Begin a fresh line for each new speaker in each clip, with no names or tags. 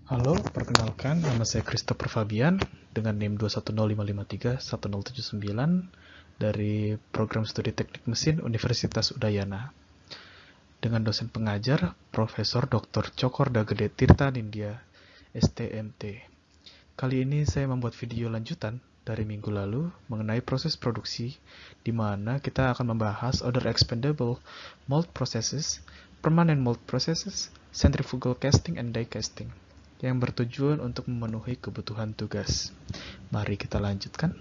Halo, perkenalkan nama saya Christopher Fabian dengan NIM 21055310079 dari Program Studi Teknik Mesin Universitas Udayana dengan dosen pengajar Profesor Dr. Cokorda Gede Tirta Nindya, STMT. Kali ini saya membuat video lanjutan dari minggu lalu mengenai proses produksi, di mana kita akan membahas other expandable mold processes, permanent mold processes, centrifugal casting, and die casting, yang bertujuan untuk memenuhi kebutuhan tugas. Mari kita lanjutkan.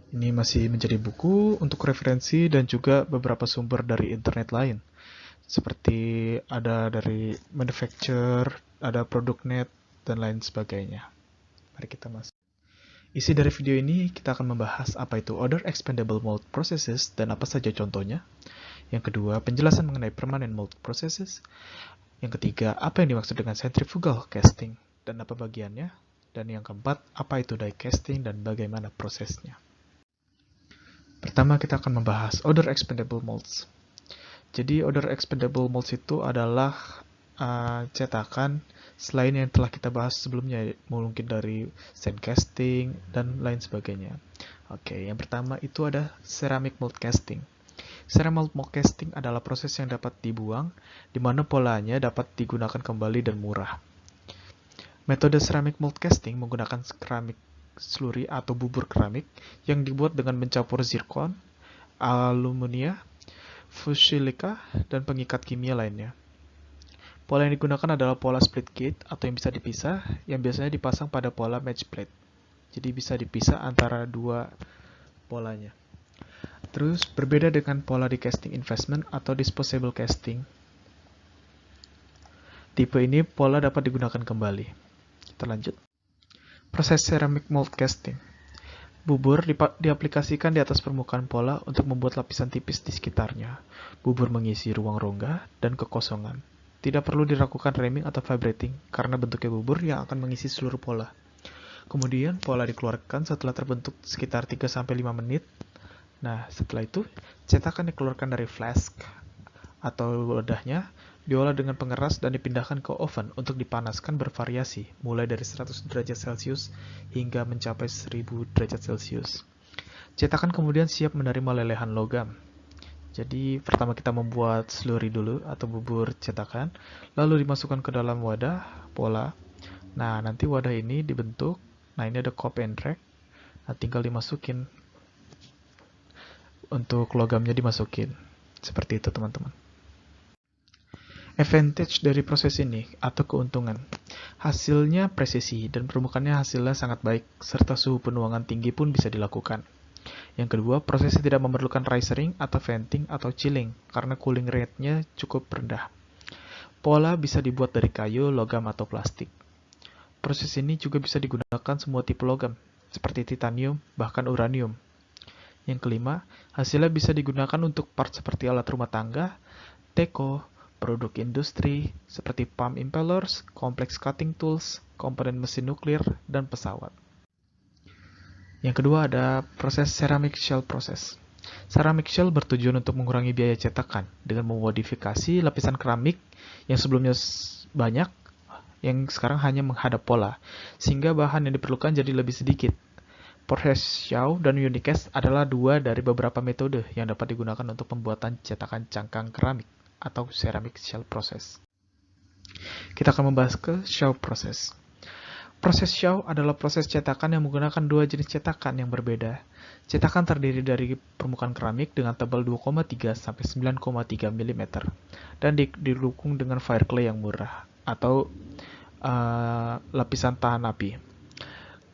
Ini masih menjadi buku untuk referensi dan juga beberapa sumber dari internet lain. Seperti ada dari manufacturer, ada product.net, dan lain sebagainya. Mari kita masuk. Isi dari video ini kita akan membahas apa itu other expandable mold processes dan apa saja contohnya. Yang kedua, penjelasan mengenai permanent mold processes. Yang ketiga, apa yang dimaksud dengan centrifugal casting dan apa bagiannya. Dan yang keempat, apa itu die casting dan bagaimana prosesnya. Pertama, kita akan membahas other expandable molds. Jadi, other expandable molds itu adalah cetakan selain yang telah kita bahas sebelumnya, mungkin dari sand casting dan lain sebagainya. Oke, yang pertama itu ada ceramic mold casting. Ceramic mold casting adalah proses yang dapat dibuang, di mana polanya dapat digunakan kembali dan murah. Metode ceramic mold casting menggunakan keramik slurry atau bubur keramik yang dibuat dengan mencampur zirkon, aluminium, fusilika, dan pengikat kimia lainnya. Pola yang digunakan adalah pola split gate atau yang bisa dipisah, yang biasanya dipasang pada pola match plate. Jadi bisa dipisah antara dua polanya. Terus berbeda dengan pola di casting investment atau disposable casting. Tipe ini pola dapat digunakan kembali. Kita lanjut. Proses ceramic mold casting. Bubur diaplikasikan di atas permukaan pola untuk membuat lapisan tipis di sekitarnya. Bubur mengisi ruang rongga dan kekosongan. Tidak perlu dilakukan ramming atau vibrating karena bentuknya bubur yang akan mengisi seluruh pola. Kemudian pola dikeluarkan setelah terbentuk sekitar 3-5 menit. Nah, setelah itu cetakan dikeluarkan dari flask atau wadahnya, diolah dengan pengeras dan dipindahkan ke oven untuk dipanaskan bervariasi, mulai dari 100 derajat Celcius hingga mencapai 1000 derajat Celcius. Cetakan kemudian siap menerima lelehan logam. Jadi pertama kita membuat slurry dulu atau bubur cetakan, lalu dimasukkan ke dalam wadah pola. Nah, nanti wadah ini dibentuk. Nah, ini ada cup and rack. Nah, tinggal dimasukin. Untuk logamnya dimasukin. Seperti itu, teman-teman. Advantage dari proses ini atau keuntungan. Hasilnya presisi dan permukaannya hasilnya sangat baik serta suhu penuangan tinggi pun bisa dilakukan. Yang kedua, prosesnya tidak memerlukan risering atau venting atau chilling karena cooling rate-nya cukup rendah. Pola bisa dibuat dari kayu, logam, atau plastik. Proses ini juga bisa digunakan semua tipe logam, seperti titanium, bahkan uranium. Yang kelima, hasilnya bisa digunakan untuk part seperti alat rumah tangga, teko, produk industri, seperti pump impellers, complex cutting tools, komponen mesin nuklir, dan pesawat. Yang kedua ada proses ceramic shell process. Ceramic shell bertujuan untuk mengurangi biaya cetakan dengan memodifikasi lapisan keramik yang sebelumnya banyak, yang sekarang hanya menghadap pola, sehingga bahan yang diperlukan jadi lebih sedikit. Proses Shaw dan Unicast adalah dua dari beberapa metode yang dapat digunakan untuk pembuatan cetakan cangkang keramik atau ceramic shell process. Kita akan membahas ke Shaw process. Proses Shaw adalah proses cetakan yang menggunakan dua jenis cetakan yang berbeda. Cetakan terdiri dari permukaan keramik dengan tebal 2,3 sampai 9,3 mm dan didukung dengan fire clay yang murah atau lapisan tahan api.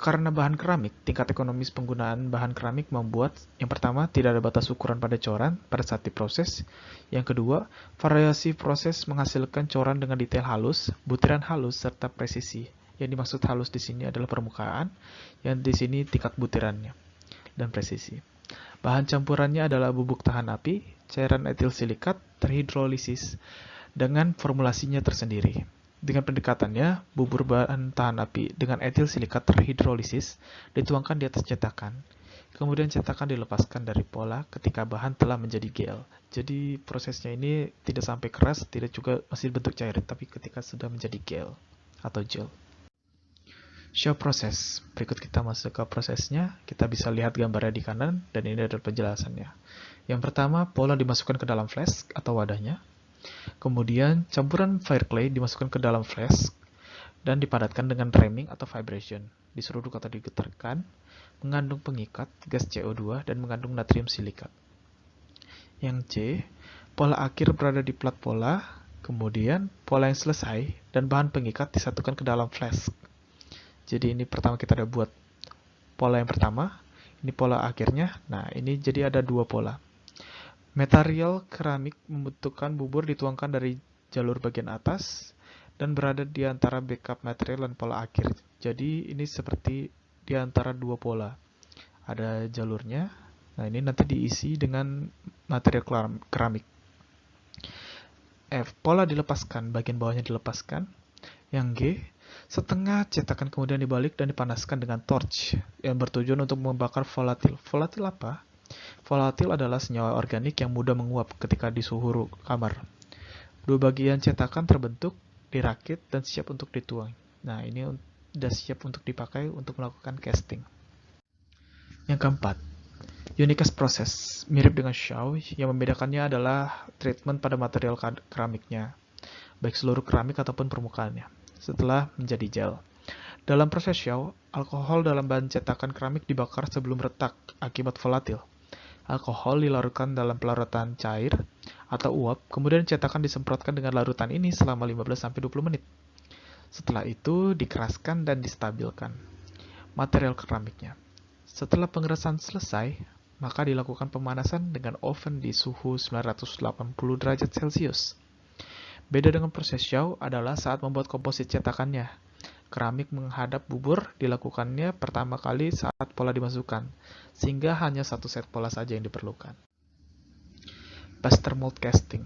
Karena bahan keramik, tingkat ekonomis penggunaan bahan keramik membuat yang pertama tidak ada batas ukuran pada coran pada saat diproses. Yang kedua, variasi proses menghasilkan coran dengan detail halus, butiran halus serta presisi. Yang dimaksud halus di sini adalah permukaan, yang di sini tingkat butirannya dan presisi. Bahan campurannya adalah bubuk tahan api, cairan etil silikat, terhidrolisis dengan formulasinya tersendiri. Dengan pendekatannya, bubur bahan tahan api dengan etil silikat terhidrolisis dituangkan di atas cetakan. Kemudian cetakan dilepaskan dari pola ketika bahan telah menjadi gel. Jadi prosesnya ini tidak sampai keras, tidak juga masih bentuk cair, tapi ketika sudah menjadi gel atau gel. Show proses. Berikut kita masuk ke prosesnya. Kita bisa lihat gambarnya di kanan, dan ini adalah penjelasannya. Yang pertama, pola dimasukkan ke dalam flask atau wadahnya. Kemudian, campuran fire clay dimasukkan ke dalam flask dan dipadatkan dengan ramming atau vibration. Diseruduk atau digetarkan, mengandung pengikat, gas CO2, dan mengandung natrium silikat. Yang C, pola akhir berada di plat pola, kemudian pola yang selesai dan bahan pengikat disatukan ke dalam flask. Jadi ini pertama kita ada buat pola yang pertama, ini pola akhirnya. Nah, ini jadi ada dua pola. Material keramik membutuhkan bubur dituangkan dari jalur bagian atas dan berada di antara backup material dan pola akhir. Jadi ini seperti di antara dua pola. Ada jalurnya. Nah, ini nanti diisi dengan material keramik. F. Pola dilepaskan, bagian bawahnya dilepaskan. Yang G. Setengah cetakan kemudian dibalik dan dipanaskan dengan torch yang bertujuan untuk membakar volatil. Volatil apa? Volatil adalah senyawa organik yang mudah menguap ketika di suhu kamar. Dua bagian cetakan terbentuk, dirakit, dan siap untuk dituang. Nah, ini sudah siap untuk dipakai untuk melakukan casting. Yang keempat, unicast process. Mirip dengan show, yang membedakannya adalah treatment pada material keramiknya, baik seluruh keramik ataupun permukaannya, setelah menjadi gel. Dalam proses show, alkohol dalam bahan cetakan keramik dibakar sebelum retak akibat volatil. Alkohol dilarutkan dalam pelarutan cair atau uap, kemudian cetakan disemprotkan dengan larutan ini selama 15-20 menit. Setelah itu dikeraskan dan distabilkan material keramiknya. Setelah pengerasan selesai, maka dilakukan pemanasan dengan oven di suhu 980 derajat Celcius. Beda dengan proses show adalah saat membuat komposit cetakannya. Keramik menghadap bubur dilakukannya pertama kali saat pola dimasukkan, sehingga hanya satu set pola saja yang diperlukan. Plaster mold casting.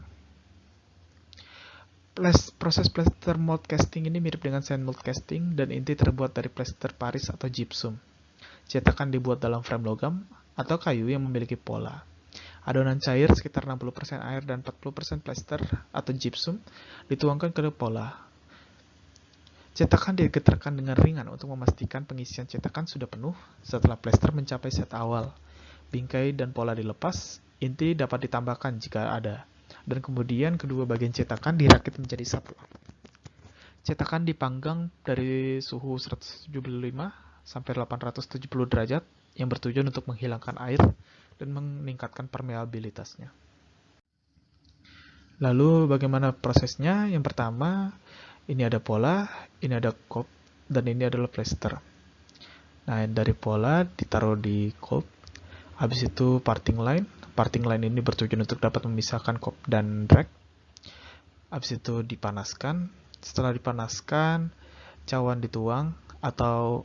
Proses plaster mold casting ini mirip dengan sand mold casting dan inti terbuat dari plaster Paris atau gypsum. Cetakan dibuat dalam frame logam atau kayu yang memiliki pola. Adonan cair sekitar 60% air dan 40% plaster atau gypsum dituangkan ke pola. Cetakan digetarkan dengan ringan untuk memastikan pengisian cetakan sudah penuh. Setelah plaster mencapai set awal, bingkai dan pola dilepas, inti dapat ditambahkan jika ada, dan kemudian kedua bagian cetakan dirakit menjadi satu. Cetakan dipanggang dari suhu 175 sampai 870 derajat yang bertujuan untuk menghilangkan air dan meningkatkan permeabilitasnya. Lalu bagaimana prosesnya? Yang pertama, ini ada pola, ini ada cup, dan ini adalah plaster. Nah, dari pola ditaruh di cup, habis itu parting line. Parting line ini bertujuan untuk dapat memisahkan cup dan rack. Habis itu dipanaskan. Setelah dipanaskan, cawan dituang atau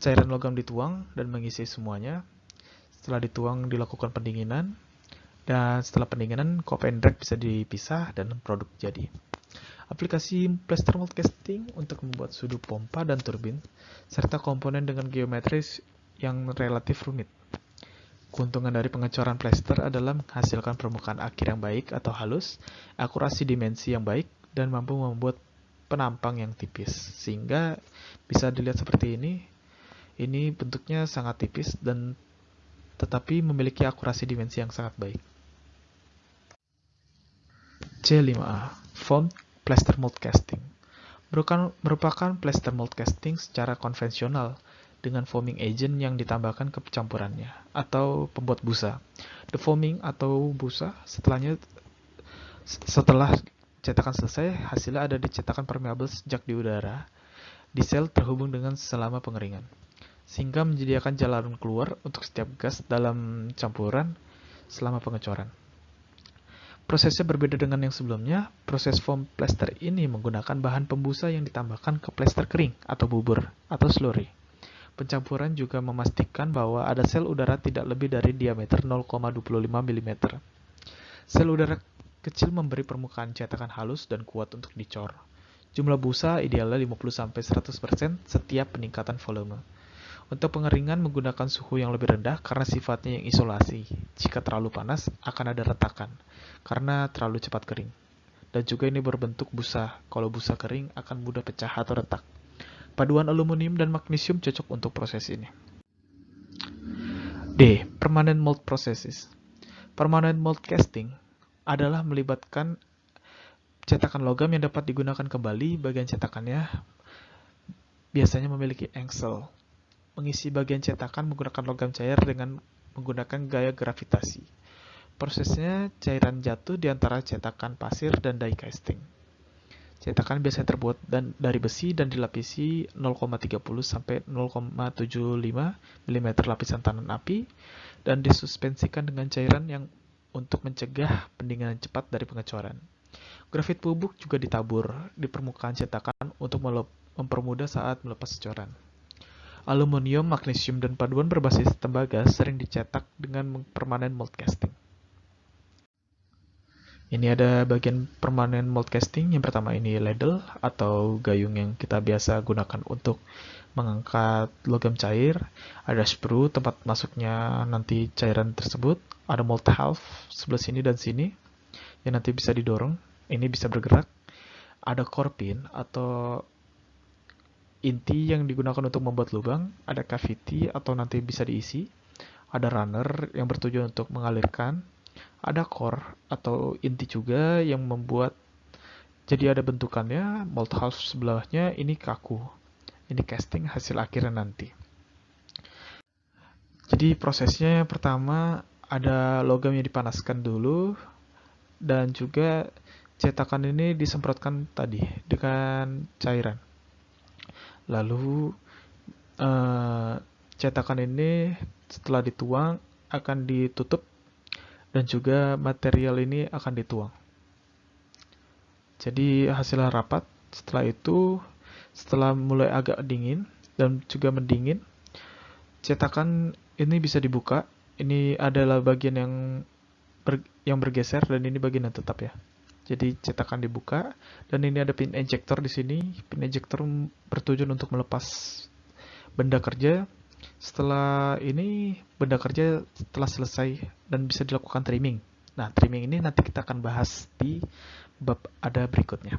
cairan logam dituang dan mengisi semuanya. Setelah dituang dilakukan pendinginan, dan setelah pendinginan cup and rack bisa dipisah dan produk jadi. Aplikasi plaster mold casting untuk membuat sudut pompa dan turbin, serta komponen dengan geometris yang relatif rumit. Keuntungan dari pengecoran plaster adalah menghasilkan permukaan akhir yang baik atau halus, akurasi dimensi yang baik, dan mampu membuat penampang yang tipis. Sehingga bisa dilihat seperti ini. Ini bentuknya sangat tipis dan tetapi memiliki akurasi dimensi yang sangat baik. C5A, Foam Plaster Mold Casting merupakan plaster mold casting secara konvensional dengan foaming agent yang ditambahkan ke campurannya atau pembuat busa. The foaming atau busa setelah cetakan selesai, hasilnya ada di cetakan permeable sejak di udara, di sel terhubung dengan selama pengeringan, sehingga menyediakan jalan keluar untuk setiap gas dalam campuran selama pengecoran. Prosesnya berbeda dengan yang sebelumnya. Proses foam plaster ini menggunakan bahan pembusa yang ditambahkan ke plaster kering atau bubur atau slurry. Pencampuran juga memastikan bahwa ada sel udara tidak lebih dari diameter 0,25 mm. Sel udara kecil memberi permukaan cetakan halus dan kuat untuk dicor. Jumlah busa idealnya 50-100% setiap peningkatan volume. Untuk pengeringan menggunakan suhu yang lebih rendah karena sifatnya yang isolasi. Jika terlalu panas, akan ada retakan karena terlalu cepat kering. Dan juga ini berbentuk busa. Kalau busa kering akan mudah pecah atau retak. Paduan aluminium dan magnesium cocok untuk proses ini. D. Permanent mold processes. Permanent mold casting adalah melibatkan cetakan logam yang dapat digunakan kembali. Bagian cetakannya biasanya memiliki engsel. Mengisi bagian cetakan menggunakan logam cair dengan menggunakan gaya gravitasi. Prosesnya cairan jatuh di antara cetakan pasir dan die casting. Cetakan biasanya terbuat dari besi dan dilapisi 0,30 sampai 0,75 mm lapisan tahan api dan disuspensikan dengan cairan yang untuk mencegah pendinginan cepat dari pengecoran. Grafit bubuk juga ditabur di permukaan cetakan untuk mempermudah saat melepas coran. Aluminium, magnesium, dan paduan berbasis tembaga sering dicetak dengan permanent mold casting. Ini ada bagian permanent mold casting. Yang pertama ini ladle atau gayung yang kita biasa gunakan untuk mengangkat logam cair. Ada sprue tempat masuknya nanti cairan tersebut. Ada mold half sebelah sini dan sini yang nanti bisa didorong. Ini bisa bergerak. Ada core pin atau inti yang digunakan untuk membuat lubang. Ada cavity atau nanti bisa diisi. Ada runner yang bertujuan untuk mengalirkan. Ada core atau inti juga yang membuat jadi ada bentukannya. Mold half sebelahnya ini kaku. Ini casting hasil akhirnya nanti. Jadi prosesnya yang pertama ada logam yang dipanaskan dulu dan juga cetakan ini disemprotkan tadi dengan cairan. Lalu cetakan ini setelah dituang akan ditutup dan juga material ini akan dituang. Jadi hasilnya rapat. Setelah itu, setelah mulai agak dingin dan juga mendingin, cetakan ini bisa dibuka. Ini adalah bagian yang bergeser dan ini bagian yang tetap ya. Jadi cetakan dibuka dan ini ada pin ejector di sini. Pin ejector bertujuan untuk melepas benda kerja. Setelah ini benda kerja telah selesai dan bisa dilakukan trimming. Nah, trimming ini nanti kita akan bahas di bab ada berikutnya.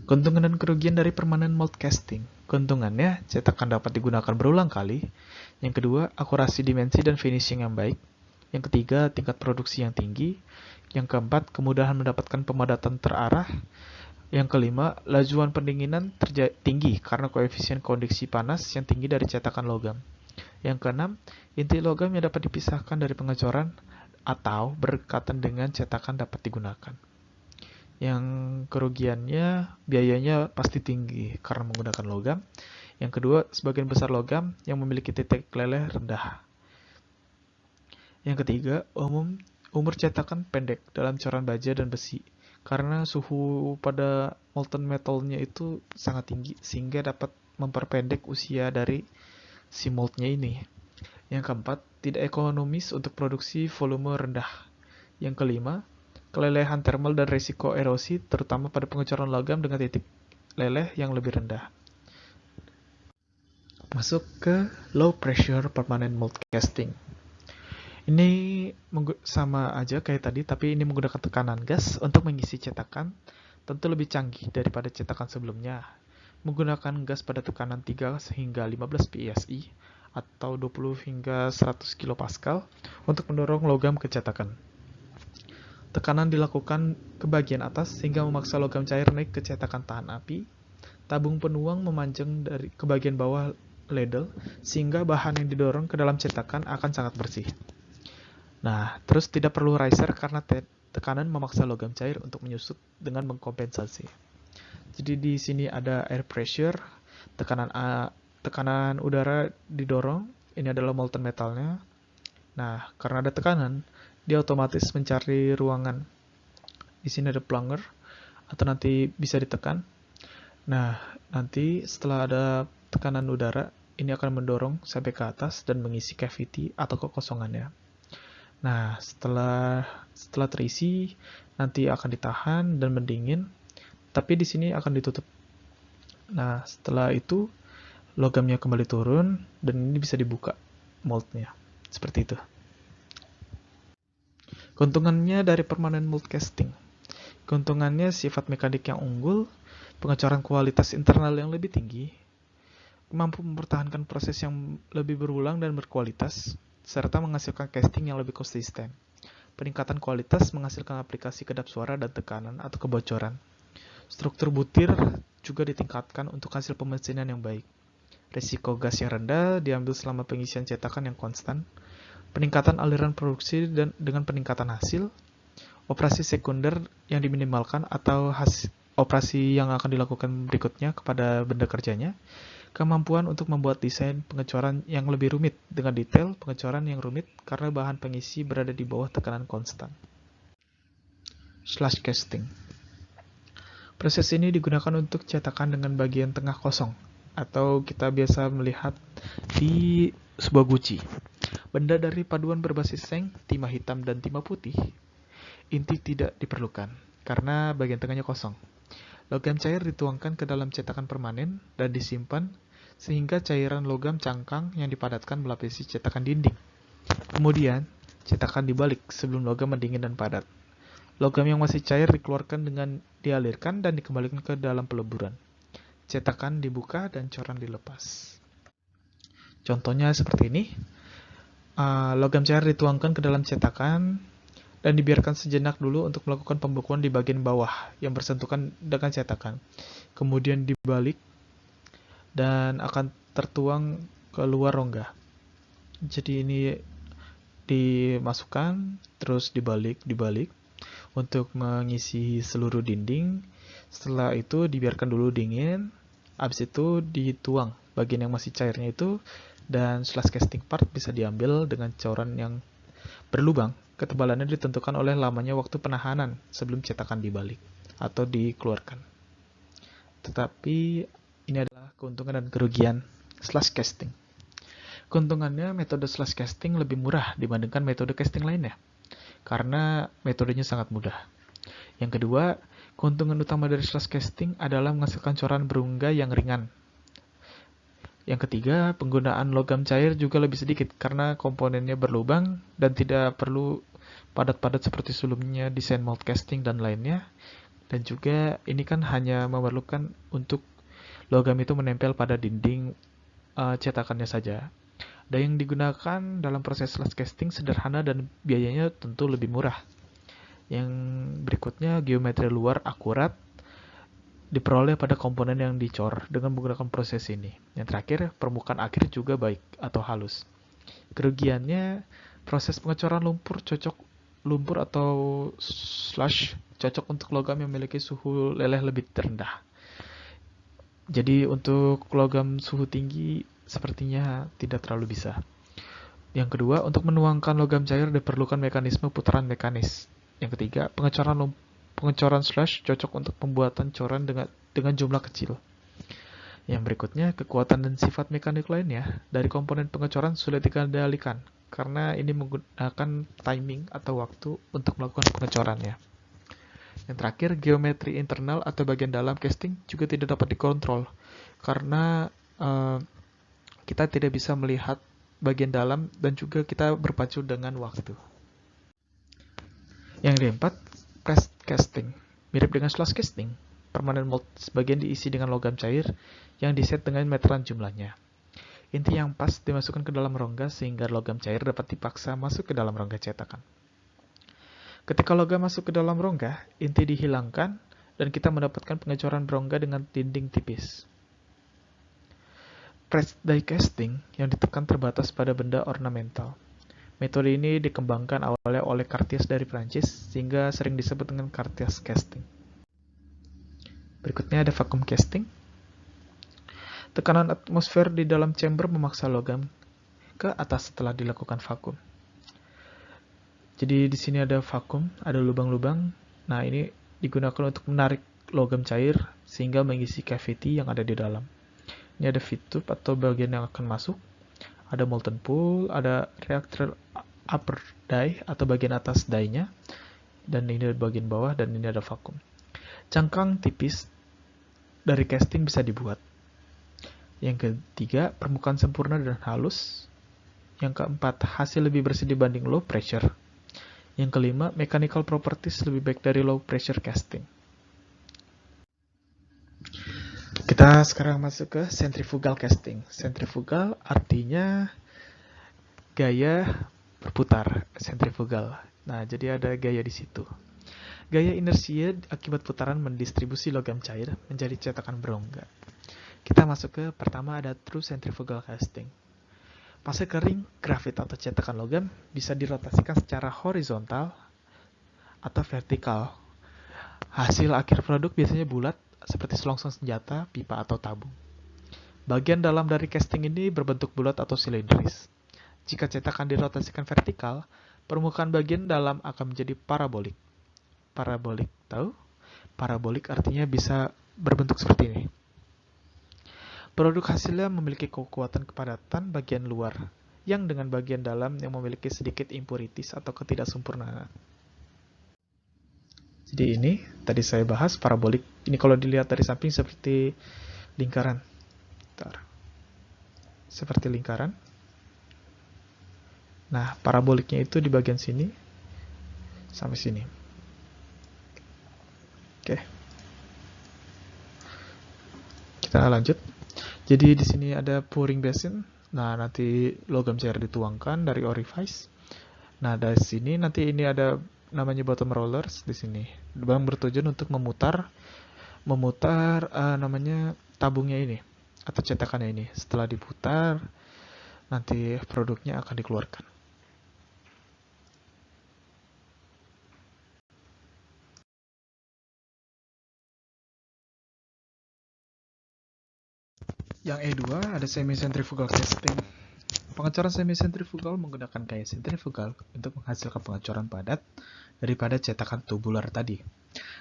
Keuntungan dan kerugian dari permanent mold casting. Keuntungannya, cetakan dapat digunakan berulang kali. Yang kedua, akurasi dimensi dan finishing yang baik. Yang ketiga, tingkat produksi yang tinggi. Yang keempat, kemudahan mendapatkan pemadatan terarah. Yang kelima, lajuan pendinginan tinggi karena koefisien kondisi panas yang tinggi dari cetakan logam. Yang keenam, inti logam yang dapat dipisahkan dari pengecoran atau berdekatan dengan cetakan dapat digunakan. Yang kerugiannya, biayanya pasti tinggi karena menggunakan logam. Yang kedua, sebagian besar logam yang memiliki titik leleh rendah. Yang ketiga, umur cetakan pendek dalam coran baja dan besi. Karena suhu pada molten metalnya itu sangat tinggi sehingga dapat memperpendek usia dari si moldnya ini. Yang keempat, tidak ekonomis untuk produksi volume rendah. Yang kelima, kelelehan thermal dan risiko erosi terutama pada pengecoran logam dengan titik leleh yang lebih rendah. Masuk ke low pressure permanent mold casting. Ini sama aja kayak tadi, tapi ini menggunakan tekanan gas untuk mengisi cetakan, tentu lebih canggih daripada cetakan sebelumnya. Menggunakan gas pada tekanan 3 hingga 15 psi atau 20 hingga 100 kPa untuk mendorong logam ke cetakan. Tekanan dilakukan ke bagian atas sehingga memaksa logam cair naik ke cetakan tahan api. Tabung penuang memanjang dari ke bagian bawah ladle sehingga bahan yang didorong ke dalam cetakan akan sangat bersih. Nah, terus tidak perlu riser karena tekanan memaksa logam cair untuk menyusut dengan mengkompensasi. Jadi di sini ada air pressure, tekanan udara didorong, ini adalah molten metalnya. Nah, karena ada tekanan, dia otomatis mencari ruangan. Di sini ada plunger atau nanti bisa ditekan. Nah, nanti setelah ada tekanan udara, ini akan mendorong sampai ke atas dan mengisi cavity atau kekosongannya. Nah, setelah terisi, nanti akan ditahan dan mendingin, tapi di sini akan ditutup. Nah, setelah itu, logamnya kembali turun, dan ini bisa dibuka moldnya. Seperti itu. Keuntungannya dari permanent mold casting. Keuntungannya sifat mekanik yang unggul, pengecoran kualitas internal yang lebih tinggi, mampu mempertahankan proses yang lebih berulang dan berkualitas, serta menghasilkan casting yang lebih konsisten. Peningkatan kualitas menghasilkan aplikasi kedap suara dan tekanan atau kebocoran. Struktur butir juga ditingkatkan untuk hasil pemesinan yang baik. Risiko gas yang rendah diambil selama pengisian cetakan yang konstan. Peningkatan aliran produksi dan dengan peningkatan hasil. Operasi sekunder yang diminimalkan atau operasi yang akan dilakukan berikutnya kepada benda kerjanya. Kemampuan untuk membuat desain pengecoran yang lebih rumit dengan detail pengecoran yang rumit karena bahan pengisi berada di bawah tekanan konstan. Slash casting. Proses ini digunakan untuk cetakan dengan bagian tengah kosong, atau kita biasa melihat di sebuah guci. Benda dari paduan berbasis seng, timah hitam, dan timah putih, inti tidak diperlukan, karena bagian tengahnya kosong. Logam cair dituangkan ke dalam cetakan permanen dan disimpan, sehingga cairan logam cangkang yang dipadatkan melapisi cetakan dinding. Kemudian, cetakan dibalik sebelum logam mendingin dan padat. Logam yang masih cair dikeluarkan dengan dialirkan dan dikembalikan ke dalam peleburan. Cetakan dibuka dan coran dilepas. Contohnya seperti ini. Logam cair dituangkan ke dalam cetakan dan dibiarkan sejenak dulu untuk melakukan pembekuan di bagian bawah yang bersentuhan dengan cetakan. Kemudian dibalik dan akan tertuang ke luar rongga. Jadi ini dimasukkan, terus dibalik untuk mengisi seluruh dinding. Setelah itu dibiarkan dulu dingin, habis itu dituang bagian yang masih cairnya itu, dan slash casting part bisa diambil dengan coran yang berlubang. Ketebalannya ditentukan oleh lamanya waktu penahanan sebelum cetakan dibalik atau dikeluarkan. Tetapi ini adalah keuntungan dan kerugian slash casting. Keuntungannya, metode slash casting lebih murah dibandingkan metode casting lainnya, karena metodenya sangat mudah. Yang kedua, keuntungan utama dari slash casting adalah menghasilkan coran berungga yang ringan. Yang ketiga, penggunaan logam cair juga lebih sedikit karena komponennya berlubang dan tidak perlu padat-padat seperti sebelumnya desain mold casting dan lainnya. Dan juga ini kan hanya memerlukan untuk logam itu menempel pada dinding cetakannya saja. Dan yang digunakan dalam proses slash casting sederhana dan biayanya tentu lebih murah. Yang berikutnya, geometri luar akurat diperoleh pada komponen yang dicor dengan menggunakan proses ini. Yang terakhir, permukaan akhir juga baik atau halus. Kerugiannya, proses pengecoran lumpur atau slush cocok untuk logam yang memiliki suhu leleh lebih rendah. Jadi untuk logam suhu tinggi sepertinya tidak terlalu bisa. Yang kedua, untuk menuangkan logam cair diperlukan mekanisme putaran mekanis. Yang ketiga, pengecoran slash cocok untuk pembuatan coran dengan jumlah kecil. Yang berikutnya, kekuatan dan sifat mekanik lainnya dari komponen pengecoran sulit dikendalikan karena ini menggunakan timing atau waktu untuk melakukan pengecorannya. Yang terakhir, geometri internal atau bagian dalam casting juga tidak dapat dikontrol karena kita tidak bisa melihat bagian dalam dan juga kita berpacu dengan waktu. Yang keempat, press casting. Mirip dengan slash casting, permanent mold sebagian diisi dengan logam cair yang diset dengan meteran jumlahnya. Inti yang pas dimasukkan ke dalam rongga sehingga logam cair dapat dipaksa masuk ke dalam rongga cetakan. Ketika logam masuk ke dalam rongga, inti dihilangkan dan kita mendapatkan pengecoran rongga dengan dinding tipis. Press die casting yang ditekan terbatas pada benda ornamental. Metode ini dikembangkan awalnya oleh Cartier dari Prancis sehingga sering disebut dengan Cartier casting. Berikutnya ada vacuum casting. Tekanan atmosfer di dalam chamber memaksa logam ke atas setelah dilakukan vakum. Jadi di sini ada vakum, ada lubang-lubang. Nah, ini digunakan untuk menarik logam cair sehingga mengisi cavity yang ada di dalam. Ini ada feed tube atau bagian yang akan masuk. Ada molten pool, ada reactor upper die atau bagian atas die-nya. Dan ini ada bagian bawah dan ini ada vakum. Cangkang tipis dari casting bisa dibuat. Yang ketiga, permukaan sempurna dan halus. Yang keempat, hasil lebih bersih dibanding low pressure. Yang kelima, mechanical properties lebih baik dari low pressure casting. Kita sekarang masuk ke centrifugal casting. Centrifugal artinya gaya berputar, centrifugal. Nah, jadi ada gaya di situ. Gaya inersia akibat putaran mendistribusi logam cair menjadi cetakan berongga. Kita masuk ke pertama, ada true centrifugal casting. Fase kering grafit atau cetakan logam bisa dirotasikan secara horizontal atau vertikal. Hasil akhir produk biasanya bulat seperti selongsong senjata, pipa, atau tabung. Bagian dalam dari casting ini berbentuk bulat atau silindris. Jika cetakan dirotasikan vertikal, permukaan bagian dalam akan menjadi parabolik. Parabolik, tahu? Parabolik artinya bisa berbentuk seperti ini. Produk hasilnya memiliki kekuatan kepadatan bagian luar, yang dengan bagian dalam yang memiliki sedikit impurities atau ketidaksempurnaan. Jadi ini, tadi saya bahas parabolik. Ini kalau dilihat dari samping seperti lingkaran. Bentar. Seperti lingkaran. Nah, paraboliknya itu di bagian sini sampai sini. Oke. Kita lanjut. Jadi di sini ada pouring basin. Nah, nanti logam cair dituangkan dari orifice. Nah, dari sini nanti ini ada namanya bottom rollers di sini. Yang bertujuan untuk memutar namanya tabungnya ini atau cetakannya ini. Setelah diputar, nanti produknya akan dikeluarkan. Yang E2 ada semi-centrifugal casting. Pengecoran semi-centrifugal menggunakan gaya centrifugal untuk menghasilkan pengecoran padat daripada cetakan tubular tadi.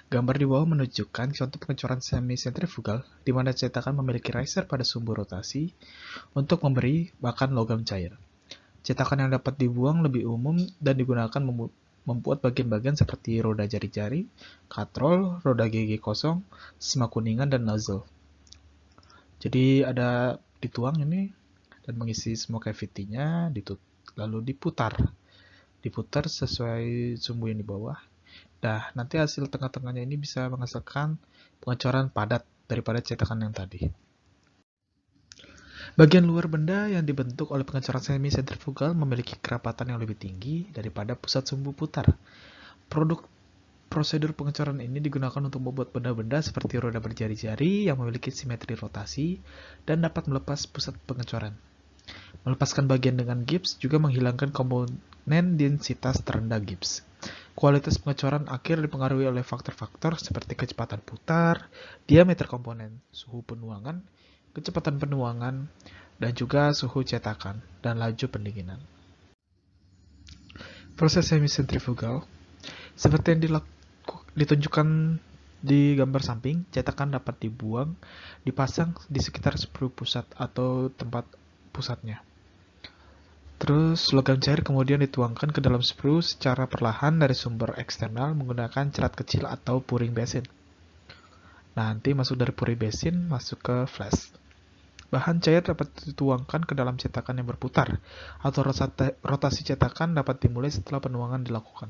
Gambar di bawah menunjukkan contoh pengecoran semi-centrifugal di mana cetakan memiliki riser pada sumber rotasi untuk memberi bahkan logam cair. Cetakan yang dapat dibuang lebih umum dan digunakan membuat bagian-bagian seperti roda jari-jari, katrol, roda gigi kosong, semak kuningan, dan nozzle. Jadi ada dituang ini dan mengisi semua cavity-nya, lalu diputar sesuai sumbu yang di bawah. Nah, nanti hasil tengah-tengahnya ini bisa menghasilkan pengecoran padat daripada cetakan yang tadi. Bagian luar benda yang dibentuk oleh pengecoran semi-centrifugal memiliki kerapatan yang lebih tinggi daripada pusat sumbu putar. Prosedur pengecoran ini digunakan untuk membuat benda-benda seperti roda berjari-jari yang memiliki simetri rotasi dan dapat melepas pusat pengecoran. Melepaskan bagian dengan gips juga menghilangkan komponen densitas terendah gips. Kualitas pengecoran akhir dipengaruhi oleh faktor-faktor seperti kecepatan putar, diameter komponen, suhu penuangan, kecepatan penuangan, dan juga suhu cetakan dan laju pendinginan. Proses semi-centrifugal seperti yang ditunjukkan di gambar samping, cetakan dapat dibuang, dipasang di sekitar sprue pusat atau tempat pusatnya. Terus logam cair kemudian dituangkan ke dalam sprue secara perlahan dari sumber eksternal menggunakan cerat kecil atau pouring basin. Nanti masuk dari pouring basin masuk ke flash. Bahan cair dapat dituangkan ke dalam cetakan yang berputar, atau rotasi cetakan dapat dimulai setelah penuangan dilakukan.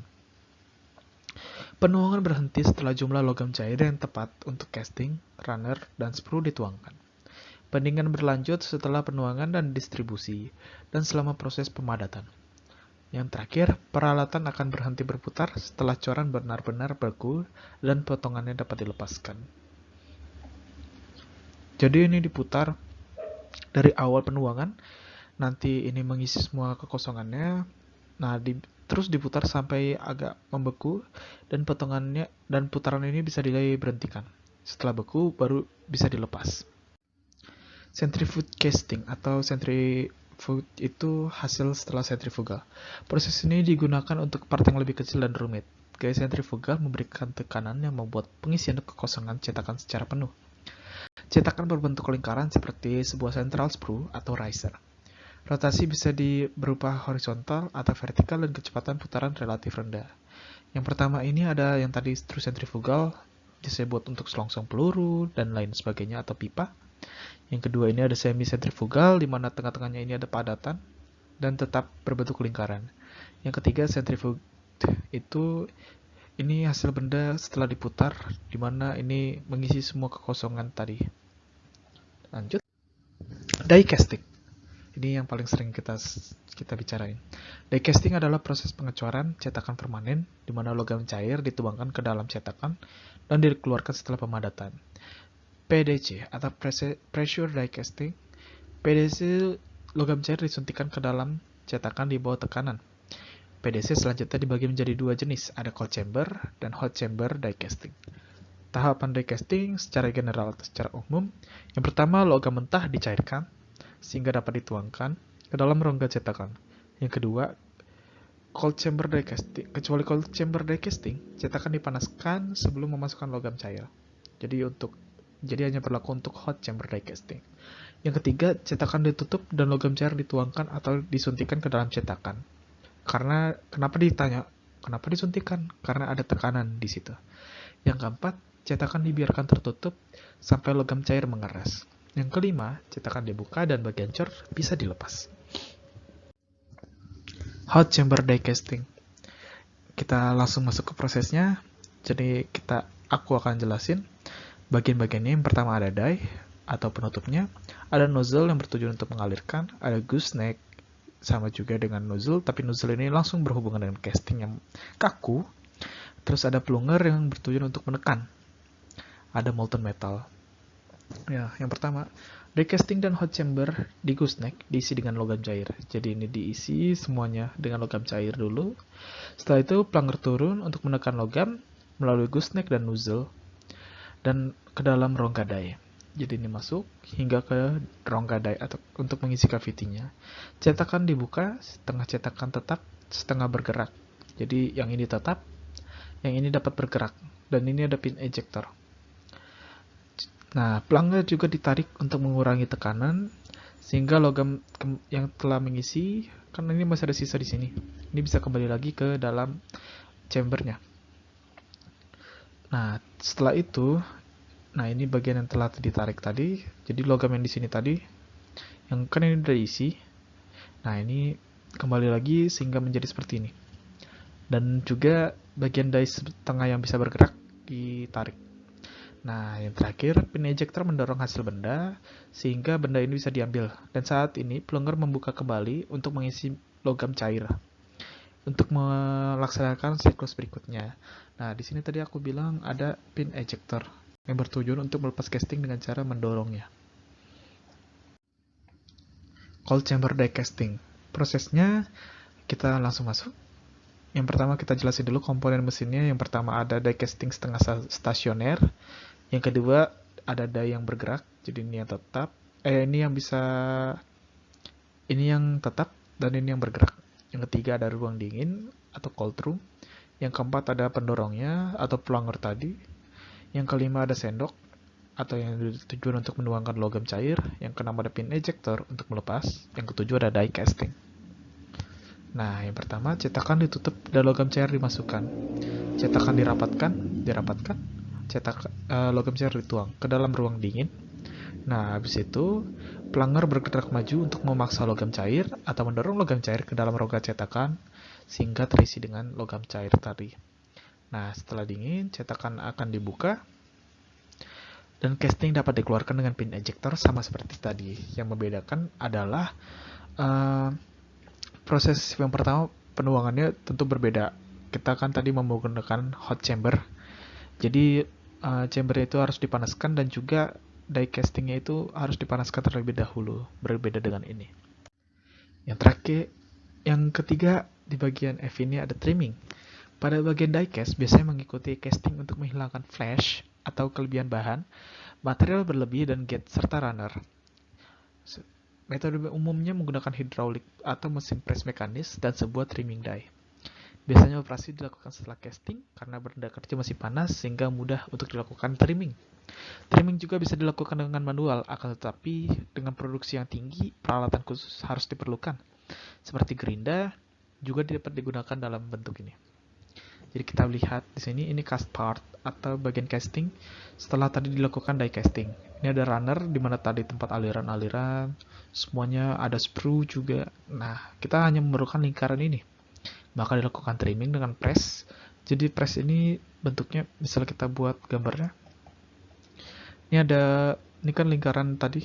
Penuangan berhenti setelah jumlah logam cair yang tepat untuk casting, runner, dan sprue dituangkan. Pendinginan berlanjut setelah penuangan dan distribusi, dan selama proses pemadatan. Yang terakhir, peralatan akan berhenti berputar setelah coran benar-benar beku dan potongannya dapat dilepaskan. Jadi ini diputar dari awal penuangan, nanti ini mengisi semua kekosongannya, nah terus diputar sampai agak membeku dan potongannya dan putaran ini bisa diberhentikan. Setelah beku baru bisa dilepas. Centrifuge casting atau centrifuge itu hasil setelah centrifugal. Proses ini digunakan untuk part yang lebih kecil dan rumit. Gaya centrifugal memberikan tekanan yang membuat pengisian kekosongan cetakan secara penuh. Cetakan berbentuk lingkaran seperti sebuah central sprue atau riser. Rotasi bisa berupa horizontal atau vertikal dan kecepatan putaran relatif rendah. Yang pertama ini ada yang tadi true centrifugal, disebut untuk selongsong peluru dan lain sebagainya atau pipa. Yang kedua ini ada semi sentrifugal, di mana tengah-tengahnya ini ada padatan dan tetap berbentuk lingkaran. Yang ketiga centrifuge, itu ini hasil benda setelah diputar, di mana ini mengisi semua kekosongan tadi. Lanjut, die casting. Ini yang paling sering kita bicarain. Die casting adalah proses pengecoran cetakan permanen, di mana logam cair dituangkan ke dalam cetakan dan dikeluarkan setelah pemadatan. PDC atau pressure die casting. PDC, logam cair disuntikan ke dalam cetakan di bawah tekanan. PDC selanjutnya dibagi menjadi dua jenis, ada cold chamber dan hot chamber die casting. Tahapan die casting secara general atau secara umum, yang pertama logam mentah dicairkan sehingga dapat dituangkan ke dalam rongga cetakan. Yang kedua, cold chamber die casting. Kecuali cold chamber die casting, cetakan dipanaskan sebelum memasukkan logam cair. Jadi hanya berlaku untuk hot chamber die casting. Yang ketiga, cetakan ditutup dan logam cair dituangkan atau disuntikan ke dalam cetakan. Kenapa disuntikan? Karena ada tekanan di situ. Yang keempat, cetakan dibiarkan tertutup sampai logam cair mengeras. Yang kelima, cetakan dibuka dan bagian cor bisa dilepas. Hot chamber die casting. Kita langsung masuk ke prosesnya. Jadi aku akan jelasin bagian-bagiannya. Yang pertama ada die atau penutupnya, ada nozzle yang bertujuan untuk mengalirkan, ada gooseneck sama juga dengan nozzle, tapi nozzle ini langsung berhubungan dengan casting yang kaku. Terus ada plunger yang bertujuan untuk menekan, ada molten metal. Ya, yang pertama, die casting dan hot chamber di gooseneck diisi dengan logam cair. Jadi ini diisi semuanya dengan logam cair dulu. Setelah itu plunger turun untuk menekan logam melalui gooseneck dan nozzle dan ke dalam rongga die. Jadi ini masuk hingga ke rongga die atau untuk mengisi cavity-nya. Cetakan dibuka, setengah cetakan tetap, setengah bergerak. Jadi yang ini tetap, yang ini dapat bergerak, dan ini ada pin ejector. Nah, plunger juga ditarik untuk mengurangi tekanan, sehingga logam yang telah mengisi, karena ini masih ada sisa di sini, ini bisa kembali lagi ke dalam chambernya. Nah, setelah itu, ini bagian yang telah ditarik tadi. Jadi logam yang di sini tadi, yang kan ini udah isi. Nah, ini kembali lagi sehingga menjadi seperti ini. Dan juga bagian die setengah yang bisa bergerak ditarik. Nah, yang terakhir, pin ejector mendorong hasil benda sehingga benda ini bisa diambil. Dan saat ini plunger membuka kembali untuk mengisi logam cair untuk melaksanakan siklus berikutnya. Nah, di sini tadi aku bilang ada pin ejector yang bertujuan untuk melepas casting dengan cara mendorongnya. Cold chamber die casting. Prosesnya kita langsung masuk. Yang pertama kita jelasin dulu komponen mesinnya. Yang pertama ada die casting setengah stasioner. Yang kedua ada die yang bergerak. Jadi ini yang tetap. Ini yang tetap dan ini yang bergerak. Yang ketiga ada ruang dingin atau cold room. Yang keempat ada pendorongnya atau plunger tadi. Yang kelima ada sendok atau yang ditujuan untuk menuangkan logam cair. Yang keenam ada pin ejector untuk melepas. Yang ketujuh ada die casting. Nah, yang pertama cetakan ditutup dan logam cair dimasukkan. Cetakan dirapatkan, logam cair dituang ke dalam ruang dingin. Nah, habis itu plunger bergerak maju untuk memaksa logam cair atau mendorong logam cair ke dalam rongga cetakan sehingga terisi dengan logam cair tadi. Nah, setelah dingin, cetakan akan dibuka dan casting dapat dikeluarkan dengan pin ejector sama seperti tadi. Yang membedakan adalah proses yang pertama penuangannya tentu berbeda. Kita kan tadi menggunakan hot chamber. Jadi chamber itu harus dipanaskan dan juga die castingnya itu harus dipanaskan terlebih dahulu. Berbeda dengan ini. Yang ketiga di bagian F ini ada trimming. Pada bagian die cast biasanya mengikuti casting untuk menghilangkan flash atau kelebihan bahan, material berlebih dan gate serta runner. Metode umumnya menggunakan hidrolik atau mesin press mekanis dan sebuah trimming die. Biasanya operasi dilakukan setelah casting karena benda kerja masih panas sehingga mudah untuk dilakukan trimming. Trimming juga bisa dilakukan dengan manual, akan tetapi dengan produksi yang tinggi, peralatan khusus harus diperlukan. Seperti gerinda juga dapat digunakan dalam bentuk ini. Jadi kita lihat di sini ini cast part atau bagian casting setelah tadi dilakukan die casting. Ini ada runner di mana tadi tempat aliran-aliran, semuanya ada sprue juga. Nah, kita hanya memerlukan lingkaran ini. Maka dilakukan trimming dengan press. Jadi press ini bentuknya misalnya kita buat gambarnya. Ini kan lingkaran tadi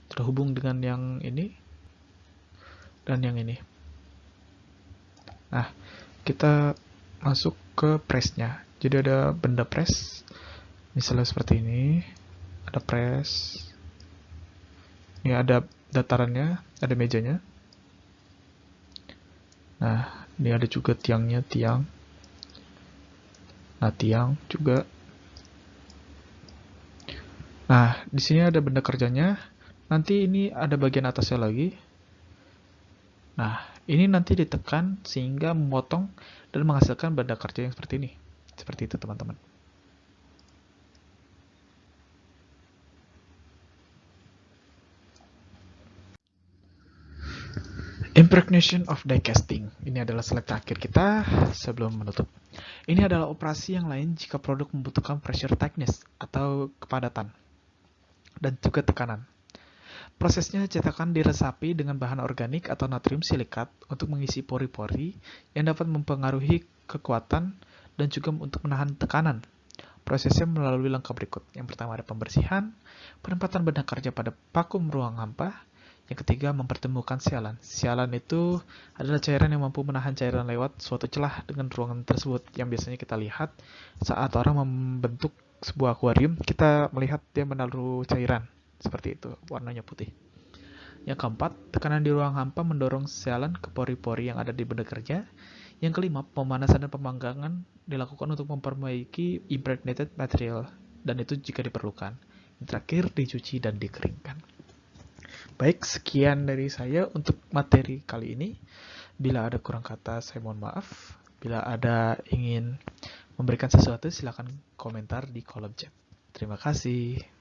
terhubung dengan yang ini dan yang ini. Nah, kita masuk ke pressnya. Jadi ada benda press, misalnya seperti ini, ada press. Ini ada datarannya, ada mejanya. Nah, ini ada juga tiangnya, tiang. Nah, tiang juga. Nah, di sini ada benda kerjanya. Nanti ini ada bagian atasnya lagi. Nah, ini nanti ditekan sehingga memotong dan menghasilkan benda kerja yang seperti ini. Seperti itu, teman-teman. Impregnation of die casting. Ini adalah slide terakhir kita sebelum menutup. Ini adalah operasi yang lain jika produk membutuhkan pressure tightness atau kepadatan dan juga tekanan. Prosesnya cetakan diresapi dengan bahan organik atau natrium silikat untuk mengisi pori-pori yang dapat mempengaruhi kekuatan dan juga untuk menahan tekanan. Prosesnya melalui langkah berikut. Yang pertama ada pembersihan, penempatan benda kerja pada vakum ruang hampa. Yang ketiga, mempertemukan sialan. Sialan itu adalah cairan yang mampu menahan cairan lewat suatu celah dengan ruangan tersebut, yang biasanya kita lihat saat orang membentuk sebuah akuarium, kita melihat dia menaruh cairan. Seperti itu, warnanya putih. Yang keempat, tekanan di ruang hampa mendorong sialan ke pori-pori yang ada di benda kerja. Yang kelima, pemanasan dan pemanggangan dilakukan untuk memperbaiki impregnated material, dan itu jika diperlukan. Yang terakhir, dicuci dan dikeringkan. Baik, sekian dari saya untuk materi kali ini. Bila ada kurang kata, saya mohon maaf. Bila ada ingin memberikan sesuatu, silakan komentar di kolom chat. Terima kasih.